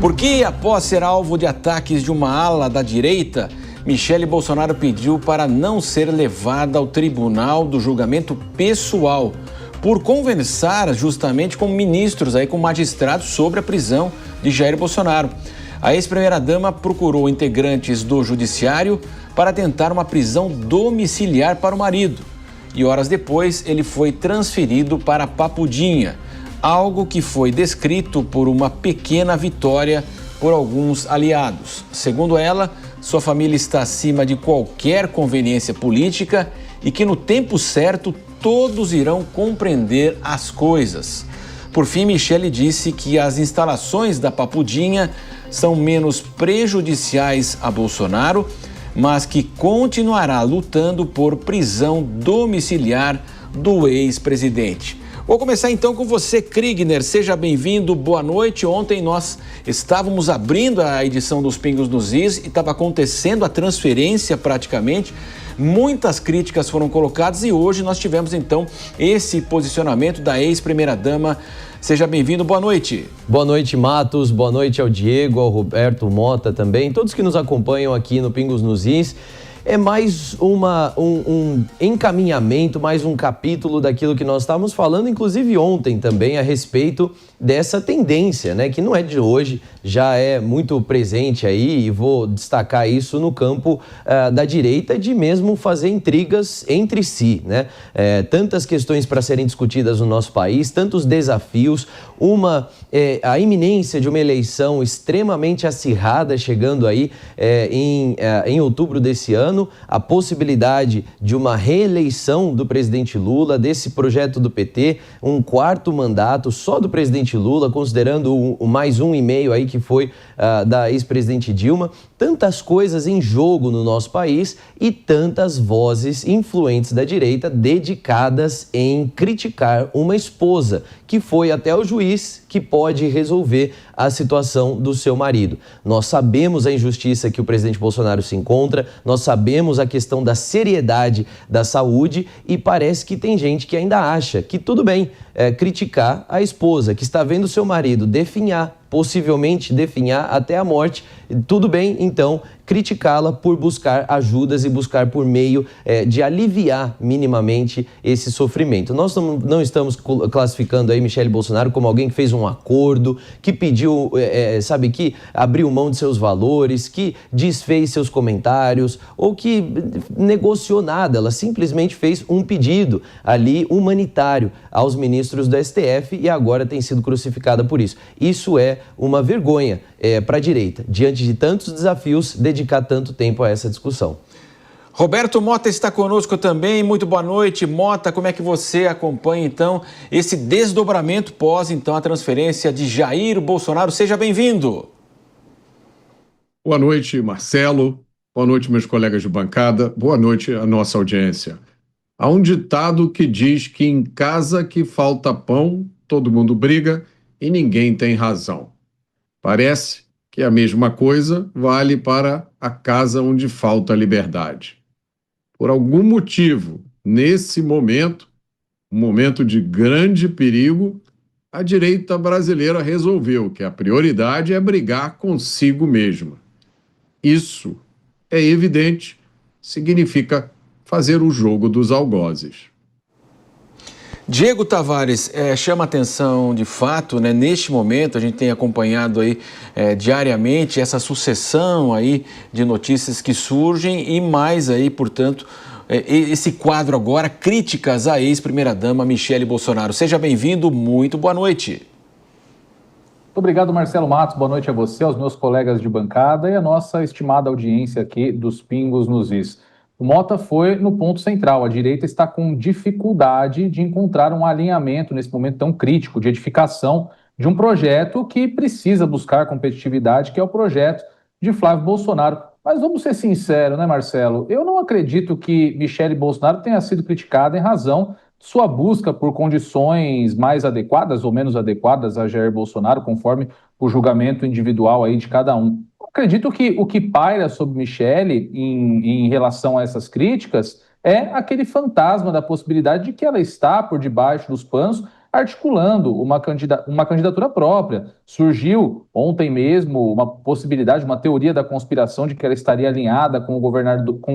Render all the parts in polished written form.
Porque, após ser alvo de ataques de uma ala da direita, Michele Bolsonaro pediu para não ser levada ao tribunal do julgamento pessoal, por conversar justamente com ministros, com magistrados sobre a prisão de Jair Bolsonaro. A ex-primeira-dama procurou integrantes do judiciário para tentar uma prisão domiciliar para o marido. E horas depois, ele foi transferido para Papudinha, algo que foi descrito por uma pequena vitória por alguns aliados. Segundo ela, sua família está acima de qualquer conveniência política e que no tempo certo todos irão compreender as coisas. Por fim, Michele disse que as instalações da Papudinha são menos prejudiciais a Bolsonaro, mas que continuará lutando por prisão domiciliar do ex-presidente. Vou começar então com você, Kriegner. Seja bem-vindo, boa noite. Ontem nós estávamos abrindo a edição dos Pingos nos Is e estava acontecendo a transferência praticamente. Muitas críticas foram colocadas e hoje nós tivemos então esse posicionamento da ex-primeira-dama. Seja bem-vindo, boa noite. Boa noite, Matos, boa noite ao Diego, ao Roberto Mota também, todos que nos acompanham aqui no Pingos nos Is. É mais um encaminhamento, mais um capítulo daquilo que nós estávamos falando, inclusive ontem também, a respeito dessa tendência, né, que não é de hoje, já é muito presente aí, e vou destacar isso no campo da direita, de mesmo fazer intrigas entre si, né? Tantas questões para serem discutidas no nosso país, tantos desafios, a iminência de uma eleição extremamente acirrada chegando aí em outubro desse ano, a possibilidade de uma reeleição do presidente Lula, desse projeto do PT, um quarto mandato só do presidente Lula, considerando o mais 1,5 aí que foi da ex-presidente Dilma, tantas coisas em jogo no nosso país e tantas vozes influentes da direita dedicadas em criticar uma esposa que foi até o juiz que pode resolver a situação do seu marido. Nós sabemos a injustiça que o presidente Bolsonaro se encontra, nós sabemos a questão da seriedade da saúde e parece que tem gente que ainda acha que tudo bem criticar a esposa, que está vendo seu marido definhar, possivelmente definhar até a morte. Tudo bem, então, criticá-la por buscar ajudas e buscar por meio de aliviar minimamente esse sofrimento. Nós não estamos classificando aí Michele Bolsonaro como alguém que fez um acordo, que pediu, que abriu mão de seus valores, que desfez seus comentários ou que negociou nada. Ela simplesmente fez um pedido ali humanitário aos ministros do STF e agora tem sido crucificada por isso. Isso é uma vergonha para a direita, diante de tantos desafios, dedicar tanto tempo a essa discussão. Roberto Mota está conosco também. Muito boa noite, Mota. Como é que você acompanha, então, esse desdobramento pós, então, a transferência de Jair Bolsonaro? Seja bem-vindo. Boa noite, Marcelo. Boa noite, meus colegas de bancada. Boa noite à nossa audiência. Há um ditado que diz que em casa que falta pão, todo mundo briga e ninguém tem razão. Parece que a mesma coisa vale para a casa onde falta liberdade. Por algum motivo, nesse momento, um momento de grande perigo, a direita brasileira resolveu que a prioridade é brigar consigo mesma. Isso, é evidente, significa fazer o jogo dos algozes. Diego Tavares, chama atenção de fato, né? Neste momento a gente tem acompanhado aí diariamente essa sucessão aí de notícias que surgem e mais aí, portanto, esse quadro agora, críticas à ex-primeira-dama Michele Bolsonaro. Seja bem-vindo, muito boa noite. Muito obrigado, Marcelo Matos, boa noite a você, aos meus colegas de bancada e a nossa estimada audiência aqui dos Pingos nos Is. O Mota foi no ponto central. A direita está com dificuldade de encontrar um alinhamento nesse momento tão crítico de edificação de um projeto que precisa buscar competitividade, que é o projeto de Flávio Bolsonaro. Mas vamos ser sinceros, né, Marcelo? Eu não acredito que Michele Bolsonaro tenha sido criticada em razão de sua busca por condições mais adequadas ou menos adequadas a Jair Bolsonaro, conforme o julgamento individual aí de cada um. Acredito que o que paira sobre Michele em relação a essas críticas é aquele fantasma da possibilidade de que ela está por debaixo dos panos articulando uma candidatura própria. Surgiu ontem mesmo uma possibilidade, uma teoria da conspiração de que ela estaria alinhada com o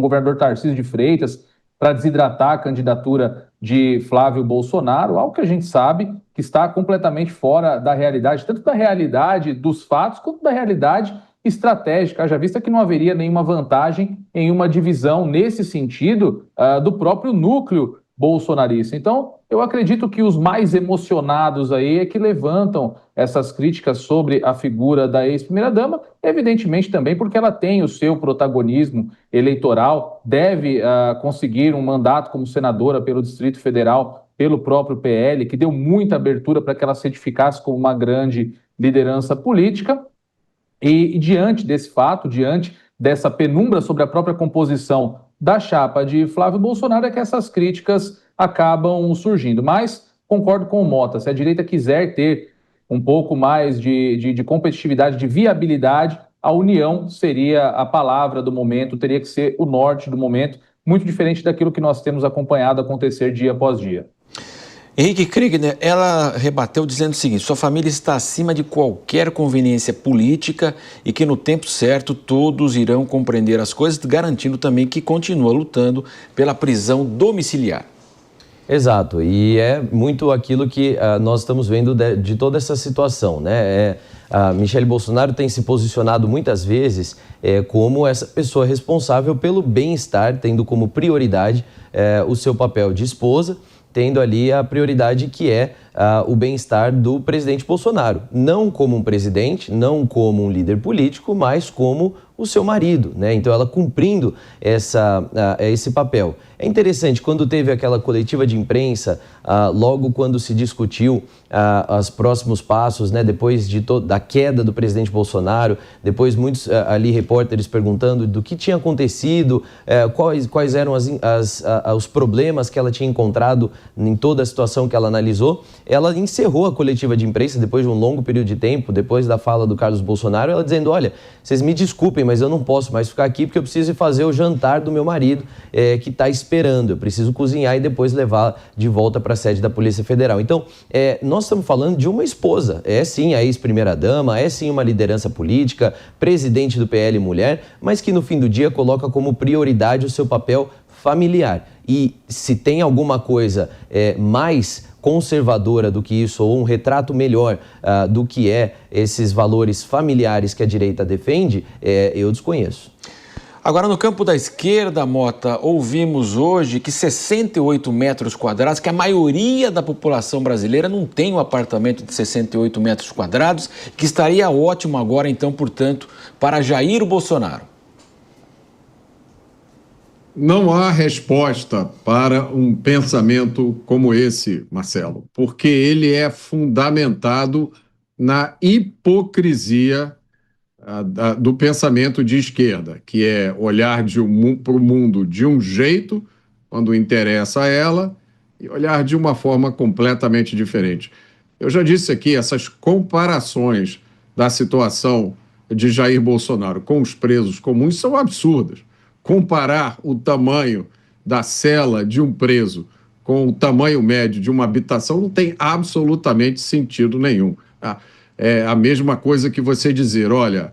governador Tarcísio de Freitas para desidratar a candidatura de Flávio Bolsonaro, algo que a gente sabe que está completamente fora da realidade, tanto da realidade dos fatos quanto da realidade estratégica, haja vista que não haveria nenhuma vantagem em uma divisão nesse sentido do próprio núcleo bolsonarista. Então, eu acredito que os mais emocionados aí é que levantam essas críticas sobre a figura da ex-primeira-dama, evidentemente também porque ela tem o seu protagonismo eleitoral, deve conseguir um mandato como senadora pelo Distrito Federal, pelo próprio PL, que deu muita abertura para que ela se edificasse como uma grande liderança política. E diante desse fato, diante dessa penumbra sobre a própria composição da chapa de Flávio Bolsonaro, é que essas críticas acabam surgindo. Mas concordo com o Mota, se a direita quiser ter um pouco mais de competitividade, de viabilidade, a união seria a palavra do momento, teria que ser o norte do momento, muito diferente daquilo que nós temos acompanhado acontecer dia após dia. Henrique Kriegner, ela rebateu dizendo o seguinte: sua família está acima de qualquer conveniência política e que no tempo certo todos irão compreender as coisas, garantindo também que continua lutando pela prisão domiciliar. Exato, e é muito aquilo que nós estamos vendo de toda essa situação, né? A Michele Bolsonaro tem se posicionado muitas vezes como essa pessoa responsável pelo bem-estar, tendo como prioridade o seu papel de esposa, tendo ali a prioridade que é o bem-estar do presidente Bolsonaro. Não como um presidente, não como um líder político, mas como o seu marido, né? Então ela cumprindo esse papel. É interessante, quando teve aquela coletiva de imprensa, logo quando se discutiu os próximos passos, né? Depois da queda do presidente Bolsonaro, depois muitos ali repórteres perguntando do que tinha acontecido, quais eram os problemas que ela tinha encontrado em toda a situação que ela analisou. Ela encerrou a coletiva de imprensa depois de um longo período de tempo, depois da fala do Carlos Bolsonaro, ela dizendo: olha, vocês me desculpem, mas eu não posso mais ficar aqui porque eu preciso ir fazer o jantar do meu marido que está esperando, eu preciso cozinhar e depois levar de volta para a sede da Polícia Federal. Então, nós estamos falando de uma esposa, é sim a ex-primeira-dama, é sim uma liderança política, presidente do PL mulher, mas que no fim do dia coloca como prioridade o seu papel familiar. E se tem alguma coisa mais conservadora do que isso, ou um retrato melhor do que esses valores familiares que a direita defende, eu desconheço. Agora, no campo da esquerda, Mota, ouvimos hoje que 68 metros quadrados, que a maioria da população brasileira não tem um apartamento de 68 metros quadrados, que estaria ótimo agora, então, portanto, para Jair Bolsonaro. Não há resposta para um pensamento como esse, Marcelo, porque ele é fundamentado na hipocrisia do pensamento de esquerda, que é olhar para o mundo de um jeito, quando interessa a ela, e olhar de uma forma completamente diferente. Eu já disse aqui, essas comparações da situação de Jair Bolsonaro com os presos comuns são absurdas. Comparar o tamanho da cela de um preso com o tamanho médio de uma habitação não tem absolutamente sentido nenhum. É a mesma coisa que você dizer, olha,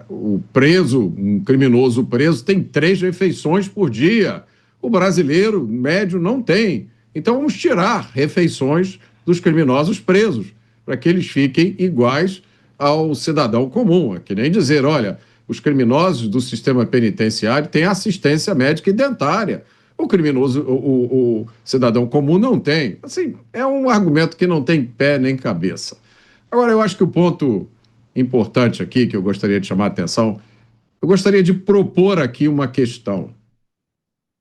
o preso, um criminoso preso, tem 3 refeições por dia. O brasileiro médio não tem. Então vamos tirar refeições dos criminosos presos, para que eles fiquem iguais ao cidadão comum. É que nem dizer, olha, os criminosos do sistema penitenciário têm assistência médica e dentária. O criminoso, o cidadão comum não tem. Assim, é um argumento que não tem pé nem cabeça. Agora, eu acho que o ponto importante aqui, que eu gostaria de chamar a atenção, eu gostaria de propor aqui uma questão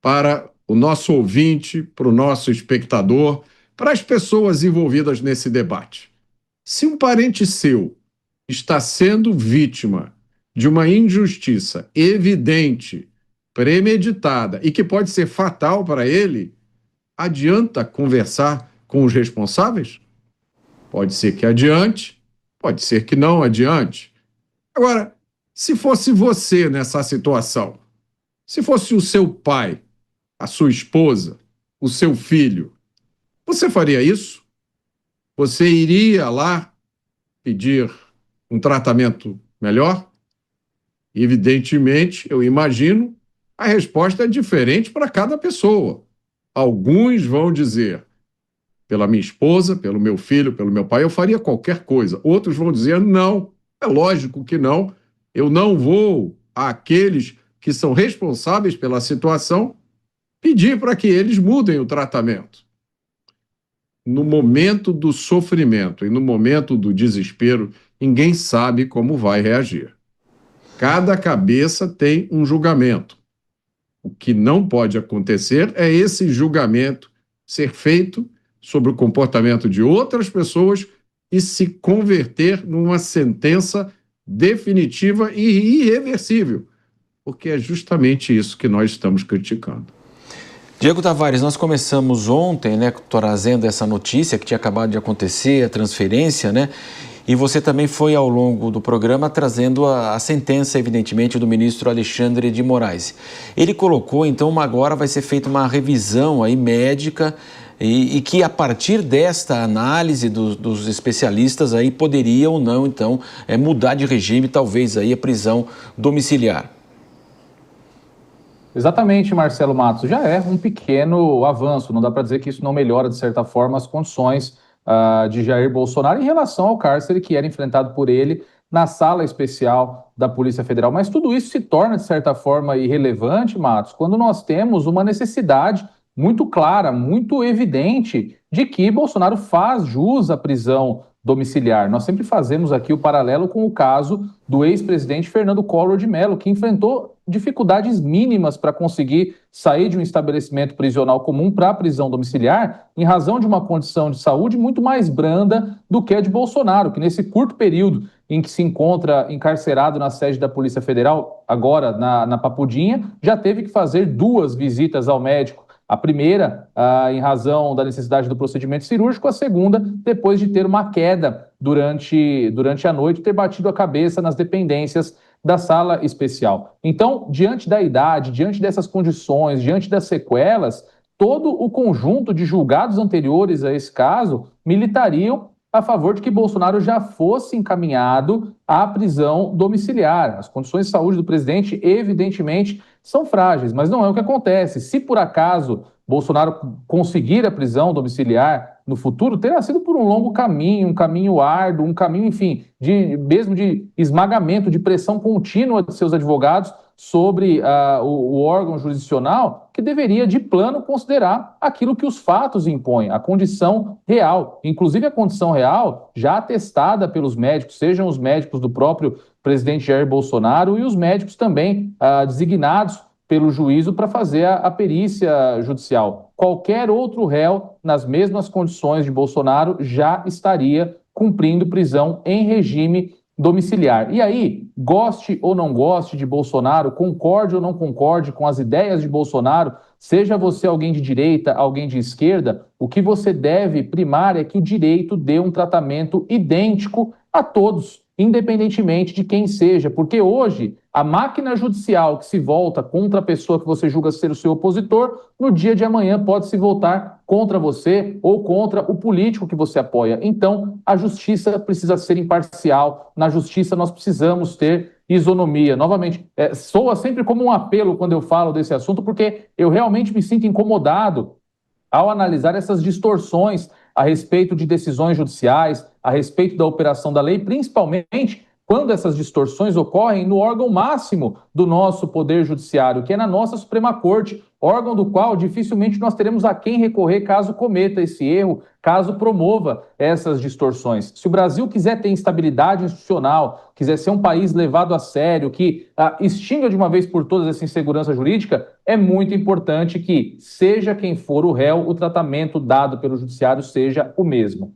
para o nosso ouvinte, para o nosso espectador, para as pessoas envolvidas nesse debate. Se um parente seu está sendo vítima de uma injustiça evidente, premeditada e que pode ser fatal para ele, adianta conversar com os responsáveis? Pode ser que adiante, pode ser que não adiante. Agora, se fosse você nessa situação, se fosse o seu pai, a sua esposa, o seu filho, você faria isso? Você iria lá pedir um tratamento melhor? Evidentemente, eu imagino, a resposta é diferente para cada pessoa. Alguns vão dizer, pela minha esposa, pelo meu filho, pelo meu pai, eu faria qualquer coisa. Outros vão dizer, não, é lógico que não. Eu não vou àqueles que são responsáveis pela situação pedir para que eles mudem o tratamento. No momento do sofrimento e no momento do desespero, ninguém sabe como vai reagir. Cada cabeça tem um julgamento. O que não pode acontecer é esse julgamento ser feito sobre o comportamento de outras pessoas e se converter numa sentença definitiva e irreversível, porque é justamente isso que nós estamos criticando. Diego Tavares, nós começamos ontem, né, trazendo essa notícia que tinha acabado de acontecer, a transferência, né? E você também foi ao longo do programa trazendo a sentença, evidentemente, do ministro Alexandre de Moraes. Ele colocou, então, agora vai ser feita uma revisão aí médica e que a partir desta análise dos especialistas aí poderia ou não, então, mudar de regime, talvez aí a prisão domiciliar. Exatamente, Marcelo Matos. Já é um pequeno avanço. Não dá para dizer que isso não melhora, de certa forma, as condições de Jair Bolsonaro em relação ao cárcere que era enfrentado por ele na sala especial da Polícia Federal. Mas tudo isso se torna, de certa forma, irrelevante, Matos, quando nós temos uma necessidade muito clara, muito evidente de que Bolsonaro faz jus à prisão domiciliar. Nós sempre fazemos aqui o paralelo com o caso do ex-presidente Fernando Collor de Mello, que enfrentou dificuldades mínimas para conseguir sair de um estabelecimento prisional comum para a prisão domiciliar, em razão de uma condição de saúde muito mais branda do que a de Bolsonaro, que nesse curto período em que se encontra encarcerado na sede da Polícia Federal, agora na Papudinha, já teve que fazer 2 visitas ao médico. A primeira, em razão da necessidade do procedimento cirúrgico, a segunda, depois de ter uma queda durante a noite, ter batido a cabeça nas dependências da sala especial. Então, diante da idade, diante dessas condições, diante das sequelas, todo o conjunto de julgados anteriores a esse caso militariam a favor de que Bolsonaro já fosse encaminhado à prisão domiciliar. As condições de saúde do presidente, evidentemente, são frágeis, mas não é o que acontece. Se por acaso Bolsonaro conseguir a prisão domiciliar no futuro, terá sido por um longo caminho, um caminho árduo, um caminho, enfim, mesmo de esmagamento, de pressão contínua de seus advogados sobre o órgão jurisdicional, que deveria, de plano, considerar aquilo que os fatos impõem, a condição real. Inclusive a condição real já atestada pelos médicos, sejam os médicos do próprio presidente Jair Bolsonaro e os médicos também designados pelo juízo para fazer a perícia judicial. Qualquer outro réu, nas mesmas condições de Bolsonaro, já estaria cumprindo prisão em regime domiciliar. E aí, goste ou não goste de Bolsonaro, concorde ou não concorde com as ideias de Bolsonaro, seja você alguém de direita, alguém de esquerda, o que você deve primar é que o direito dê um tratamento idêntico a todos, independentemente de quem seja, porque hoje a máquina judicial que se volta contra a pessoa que você julga ser o seu opositor, no dia de amanhã pode se voltar contra você ou contra o político que você apoia. Então, a justiça precisa ser imparcial, na justiça nós precisamos ter isonomia. Novamente, soa sempre como um apelo quando eu falo desse assunto, porque eu realmente me sinto incomodado ao analisar essas distorções a respeito de decisões judiciais, a respeito da operação da lei, principalmente quando essas distorções ocorrem no órgão máximo do nosso poder judiciário, que é na nossa Suprema Corte, órgão do qual dificilmente nós teremos a quem recorrer caso cometa esse erro, caso promova essas distorções. Se o Brasil quiser ter instabilidade institucional, quiser ser um país levado a sério, que extinga de uma vez por todas essa insegurança jurídica, é muito importante que, seja quem for o réu, o tratamento dado pelo judiciário seja o mesmo.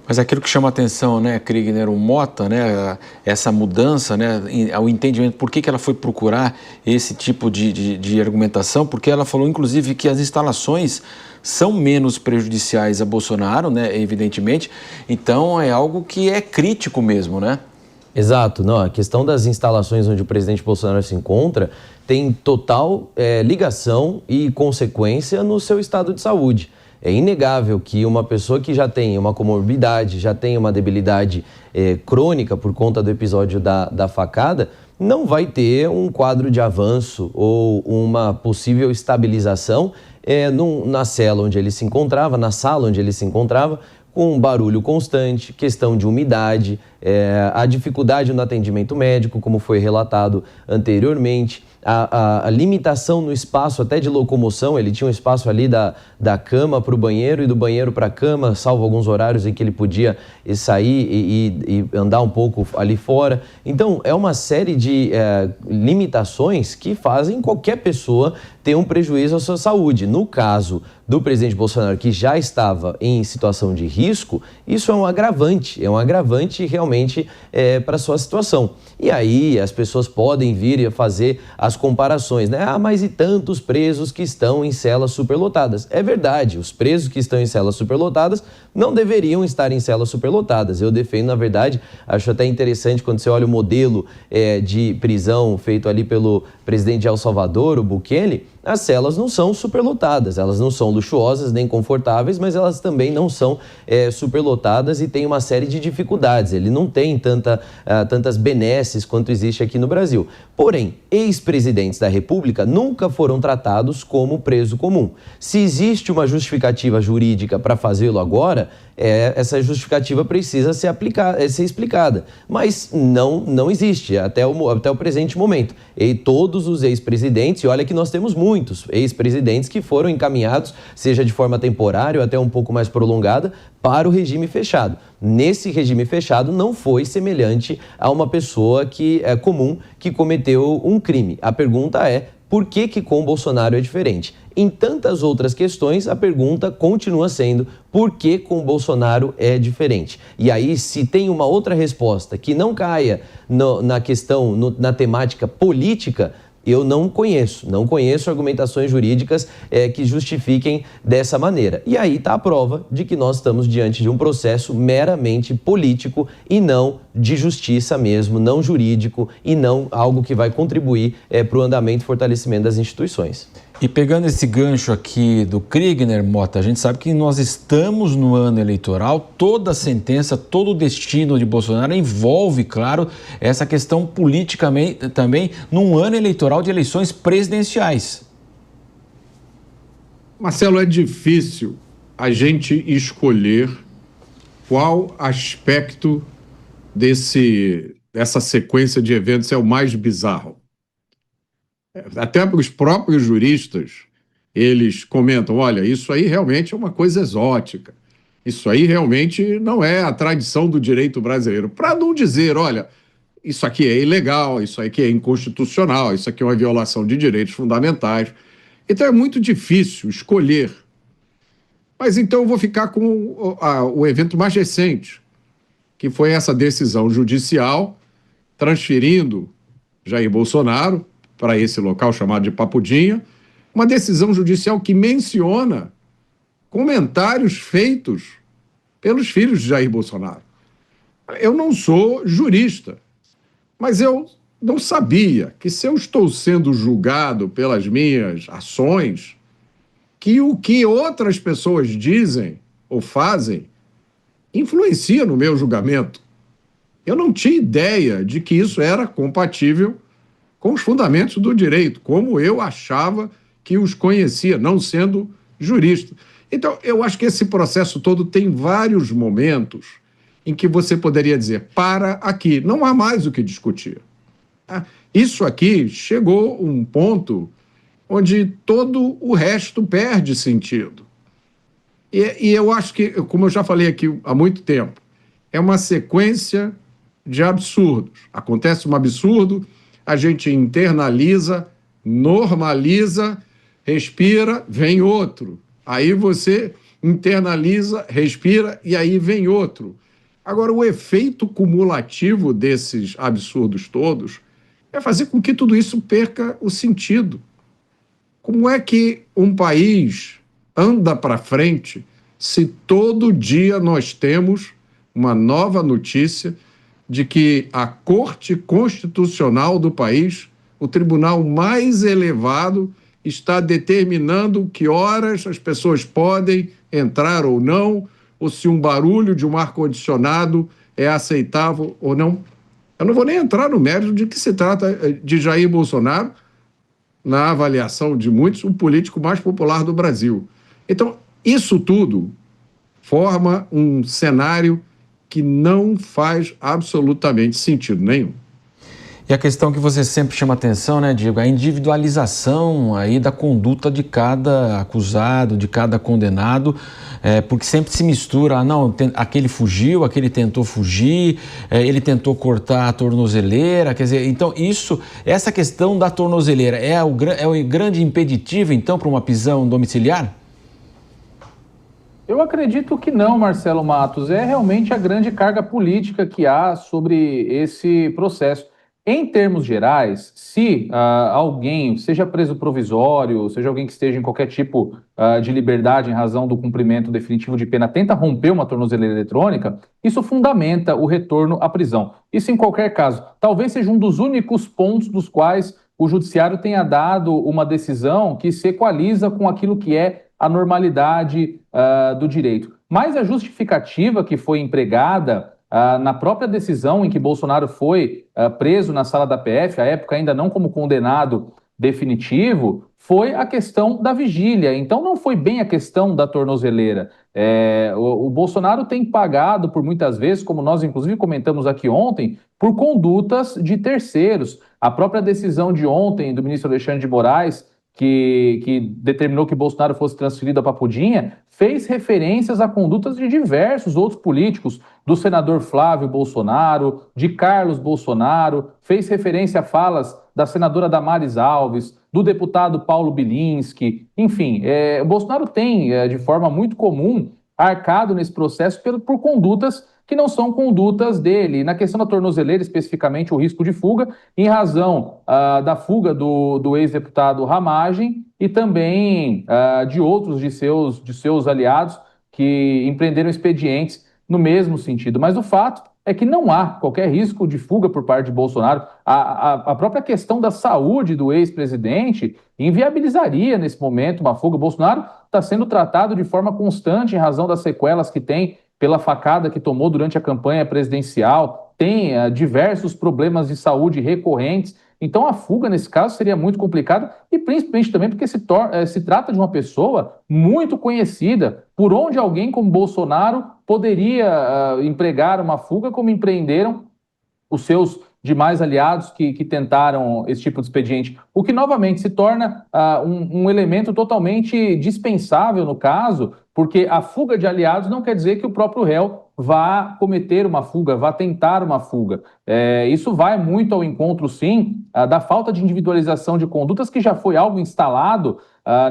Mas aquilo que chama a atenção, né, Kriegner, o Mota, né, essa mudança, né, ao entendimento por que ela foi procurar esse tipo de argumentação, porque ela falou, inclusive, que as instalações são menos prejudiciais a Bolsonaro, né, evidentemente, então é algo que é crítico mesmo, né? Exato, não, a questão das instalações onde o presidente Bolsonaro se encontra tem total ligação e consequência no seu estado de saúde. É inegável que uma pessoa que já tem uma comorbidade, já tem uma debilidade crônica por conta do episódio da facada, não vai ter um quadro de avanço ou uma possível estabilização na cela onde ele se encontrava, na sala onde ele se encontrava, com barulho constante, questão de umidade, a dificuldade no atendimento médico, como foi relatado anteriormente, a limitação no espaço até de locomoção. Ele tinha um espaço ali da cama para o banheiro e do banheiro para a cama, salvo alguns horários em que ele podia sair e andar um pouco ali fora. Então, é uma série de limitações que fazem qualquer pessoa ter um prejuízo à sua saúde. No caso do presidente Bolsonaro, que já estava em situação de risco, isso é um agravante realmente para a sua situação. E aí as pessoas podem vir a fazer as comparações, né? Mas e tantos presos que estão em celas superlotadas? É verdade, os presos que estão em celas superlotadas não deveriam estar em celas superlotadas. Eu defendo, na verdade, acho até interessante quando você olha o modelo de prisão feito ali pelo presidente de El Salvador, o Bukele. As celas não são superlotadas, elas não são luxuosas nem confortáveis, mas elas também não são superlotadas e tem uma série de dificuldades. Ele não tem tantas benesses quanto existe aqui no Brasil. Porém, ex-presidentes da República nunca foram tratados como preso comum. Se existe uma justificativa jurídica para fazê-lo agora, essa justificativa precisa ser explicada, mas não existe até o presente momento. E todos os ex-presidentes, e olha que nós temos muitos ex-presidentes que foram encaminhados, seja de forma temporária ou até um pouco mais prolongada, para o regime fechado. Nesse regime fechado não foi semelhante a uma pessoa que é comum que cometeu um crime. A pergunta é: por que com Bolsonaro é diferente? Em tantas outras questões, a pergunta continua sendo: por que com Bolsonaro é diferente? E aí, se tem uma outra resposta que não caia na questão, na temática política, eu não conheço argumentações jurídicas que justifiquem dessa maneira. E aí está a prova de que nós estamos diante de um processo meramente político e não de justiça mesmo, não jurídico e não algo que vai contribuir para o andamento e fortalecimento das instituições. E pegando esse gancho aqui do Kriegner, Mota, a gente sabe que nós estamos no ano eleitoral, toda a sentença, todo o destino de Bolsonaro envolve, claro, essa questão política também num ano eleitoral de eleições presidenciais. Marcelo, é difícil a gente escolher qual aspecto dessa sequência de eventos é o mais bizarro. Até os próprios juristas, eles comentam: olha, isso aí realmente é uma coisa exótica, isso aí realmente não é a tradição do direito brasileiro. Para não dizer, olha, isso aqui é ilegal, isso aqui é inconstitucional, isso aqui é uma violação de direitos fundamentais. Então é muito difícil escolher. Mas então eu vou ficar com o evento mais recente, que foi essa decisão judicial transferindo Jair Bolsonaro para esse local chamado de Papudinha, uma decisão judicial que menciona comentários feitos pelos filhos de Jair Bolsonaro. Eu não sou jurista, mas eu não sabia que, se eu estou sendo julgado pelas minhas ações, que o que outras pessoas dizem ou fazem influencia no meu julgamento. Eu não tinha ideia de que isso era compatível com os fundamentos do direito, como eu achava que os conhecia, não sendo jurista. Então, eu acho que esse processo todo tem vários momentos em que você poderia dizer: para aqui, não há mais o que discutir. Isso aqui chegou a um ponto onde todo o resto perde sentido. E eu acho que, como eu já falei aqui há muito tempo, é uma sequência de absurdos. Acontece um absurdo, a gente internaliza, normaliza, respira, vem outro. Aí você internaliza, respira e aí vem outro. Agora, o efeito cumulativo desses absurdos todos é fazer com que tudo isso perca o sentido. Como é que um país anda para frente se todo dia nós temos uma nova notícia de que a Corte Constitucional do país, o tribunal mais elevado, está determinando que horas as pessoas podem entrar ou não, ou se um barulho de um ar-condicionado é aceitável ou não. Eu não vou nem entrar no mérito de que se trata de Jair Bolsonaro, na avaliação de muitos, o político mais popular do Brasil. Então, isso tudo forma um cenário que não faz absolutamente sentido nenhum. E a questão que você sempre chama atenção, né, Diego, a individualização aí da conduta de cada acusado, de cada condenado, porque sempre se mistura, aquele fugiu, aquele tentou fugir, ele tentou cortar a tornozeleira, quer dizer, então essa questão da tornozeleira é o grande impeditivo, então, para uma prisão domiciliar? Eu acredito que não, Marcelo Matos, é realmente a grande carga política que há sobre esse processo. Em termos gerais, se alguém, seja preso provisório, seja alguém que esteja em qualquer tipo de liberdade em razão do cumprimento definitivo de pena, tenta romper uma tornozeleira eletrônica, isso fundamenta o retorno à prisão. Isso em qualquer caso. Talvez seja um dos únicos pontos dos quais o judiciário tenha dado uma decisão que se equaliza com aquilo que é a normalidade do direito. Mas a justificativa que foi empregada na própria decisão em que Bolsonaro foi preso na sala da PF, à época ainda não como condenado definitivo, foi a questão da vigília. Então não foi bem a questão da tornozeleira. O Bolsonaro tem pagado por muitas vezes, como nós inclusive comentamos aqui ontem, por condutas de terceiros. A própria decisão de ontem do ministro Alexandre de Moraes, que determinou que Bolsonaro fosse transferido a Papudinha, fez referências a condutas de diversos outros políticos, do senador Flávio Bolsonaro, de Carlos Bolsonaro, fez referência a falas da senadora Damares Alves, do deputado Paulo Bilinski, enfim, o Bolsonaro tem, de forma muito comum, arcado nesse processo por condutas que não são condutas dele. Na questão da tornozeleira, especificamente, o risco de fuga, em razão da fuga do ex-deputado Ramagem e também de outros de seus aliados que empreenderam expedientes no mesmo sentido. Mas o fato é que não há qualquer risco de fuga por parte de Bolsonaro. A própria questão da saúde do ex-presidente inviabilizaria, nesse momento, uma fuga. Bolsonaro está sendo tratado de forma constante em razão das sequelas que tem pela facada que tomou durante a campanha presidencial, tem diversos problemas de saúde recorrentes. Então a fuga, nesse caso, seria muito complicada e principalmente também porque se trata de uma pessoa muito conhecida, por onde alguém como Bolsonaro poderia empregar uma fuga, como empreenderam os seus demais aliados que tentaram esse tipo de expediente, o que novamente se torna um elemento totalmente dispensável no caso, porque a fuga de aliados não quer dizer que o próprio réu vá cometer uma fuga, vá tentar uma fuga. Isso vai muito ao encontro, sim, da falta de individualização de condutas, que já foi algo instalado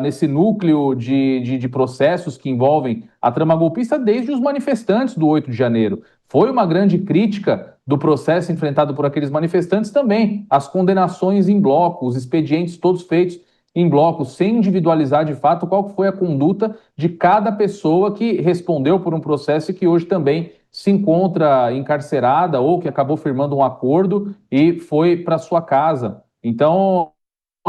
nesse núcleo de processos que envolvem a trama golpista desde os manifestantes do 8 de janeiro. Foi uma grande crítica do processo enfrentado por aqueles manifestantes também, as condenações em bloco, os expedientes todos feitos em bloco, sem individualizar de fato qual foi a conduta de cada pessoa que respondeu por um processo e que hoje também se encontra encarcerada ou que acabou firmando um acordo e foi para sua casa. Então,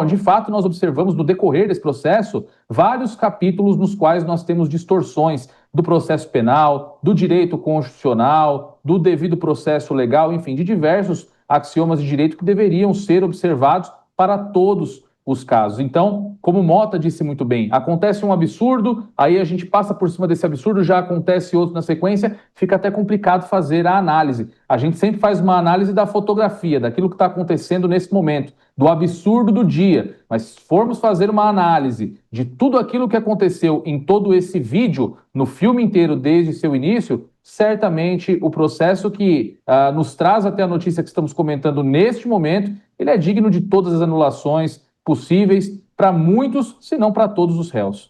de fato, nós observamos no decorrer desse processo vários capítulos nos quais nós temos distorções do processo penal, do direito constitucional, do devido processo legal, enfim, de diversos axiomas de direito que deveriam ser observados para todos os casos. Então, como Mota disse muito bem, acontece um absurdo, aí a gente passa por cima desse absurdo, já acontece outro na sequência, fica até complicado fazer a análise. A gente sempre faz uma análise da fotografia, daquilo que está acontecendo nesse momento, do absurdo do dia. Mas se formos fazer uma análise de tudo aquilo que aconteceu em todo esse vídeo, no filme inteiro desde seu início, certamente o processo que nos traz até a notícia que estamos comentando neste momento, ele é digno de todas as anulações possíveis para muitos, se não para todos os réus.